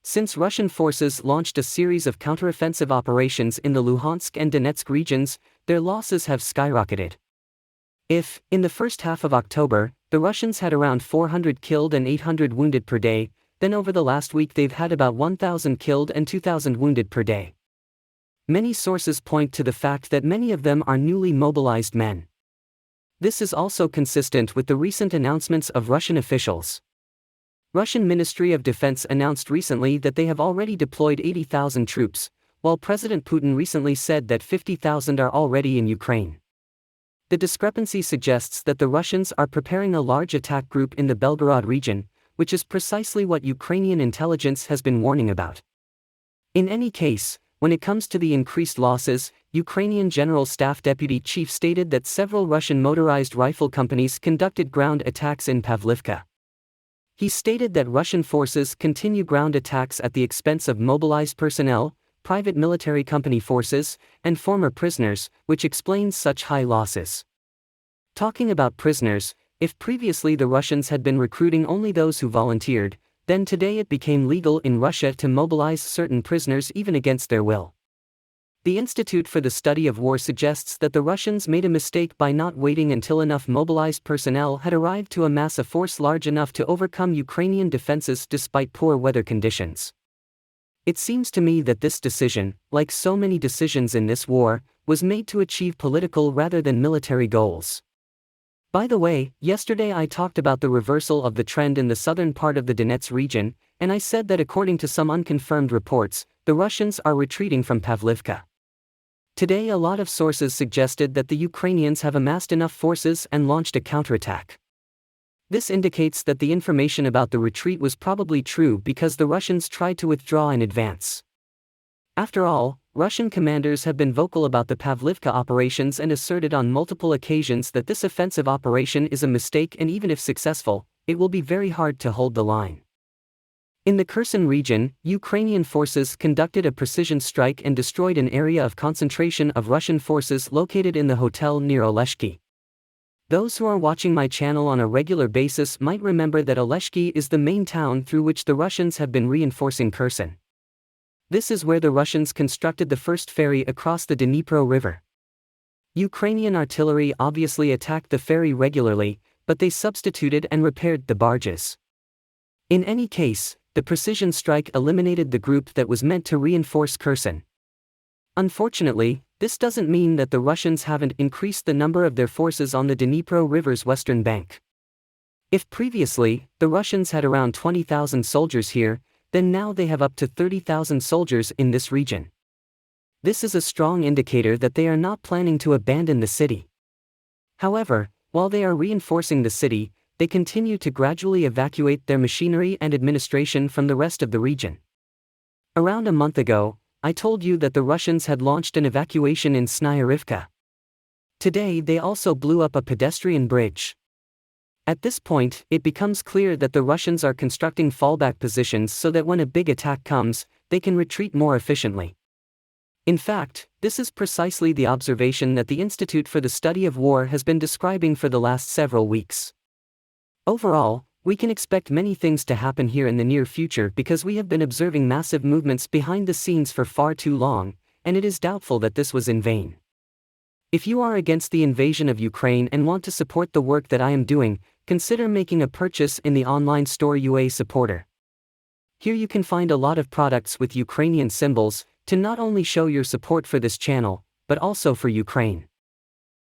Since Russian forces launched a series of counteroffensive operations in the Luhansk and Donetsk regions, their losses have skyrocketed. If, in the first half of October, the Russians had around 400 killed and 800 wounded per day, then over the last week they've had about 1,000 killed and 2,000 wounded per day. Many sources point to the fact that many of them are newly mobilized men. This is also consistent with the recent announcements of Russian officials. Russian Ministry of Defense announced recently that they have already deployed 80,000 troops, while President Putin recently said that 50,000 are already in Ukraine. The discrepancy suggests that the Russians are preparing a large attack group in the Belgorod region, which is precisely what Ukrainian intelligence has been warning about. In any case, when it comes to the increased losses, Ukrainian General Staff Deputy Chief stated that several Russian motorized rifle companies conducted ground attacks in Pavlivka. He stated that Russian forces continue ground attacks at the expense of mobilized personnel, private military company forces, and former prisoners, which explains such high losses. Talking about prisoners, if previously the Russians had been recruiting only those who volunteered, then today it became legal in Russia to mobilize certain prisoners even against their will. The Institute for the Study of War suggests that the Russians made a mistake by not waiting until enough mobilized personnel had arrived to amass a force large enough to overcome Ukrainian defenses despite poor weather conditions. It seems to me that this decision, like so many decisions in this war, was made to achieve political rather than military goals. By the way, yesterday I talked about the reversal of the trend in the southern part of the Donetsk region, and I said that according to some unconfirmed reports, the Russians are retreating from Pavlivka. Today a lot of sources suggested that the Ukrainians have amassed enough forces and launched a counterattack. This indicates that the information about the retreat was probably true because the Russians tried to withdraw in advance. After all, Russian commanders have been vocal about the Pavlivka operations and asserted on multiple occasions that this offensive operation is a mistake, and even if successful, it will be very hard to hold the line. In the Kherson region, Ukrainian forces conducted a precision strike and destroyed an area of concentration of Russian forces located in the hotel near Oleshki. Those who are watching my channel on a regular basis might remember that Oleshki is the main town through which the Russians have been reinforcing Kherson. This is where the Russians constructed the first ferry across the Dnipro River. Ukrainian artillery obviously attacked the ferry regularly, but they substituted and repaired the barges. In any case, the precision strike eliminated the group that was meant to reinforce Kherson. Unfortunately, this doesn't mean that the Russians haven't increased the number of their forces on the Dnipro River's western bank. If previously, the Russians had around 20,000 soldiers here, then now they have up to 30,000 soldiers in this region. This is a strong indicator that they are not planning to abandon the city. However, while they are reinforcing the city, they continue to gradually evacuate their machinery and administration from the rest of the region. Around a month ago, I told you that the Russians had launched an evacuation in Snayarivka. Today they also blew up a pedestrian bridge. At this point, it becomes clear that the Russians are constructing fallback positions so that when a big attack comes, they can retreat more efficiently. In fact, this is precisely the observation that the Institute for the Study of War has been describing for the last several weeks. Overall, we can expect many things to happen here in the near future because we have been observing massive movements behind the scenes for far too long, and it is doubtful that this was in vain. If you are against the invasion of Ukraine and want to support the work that I am doing, consider making a purchase in the online store UA Supporter. Here you can find a lot of products with Ukrainian symbols, to not only show your support for this channel, but also for Ukraine.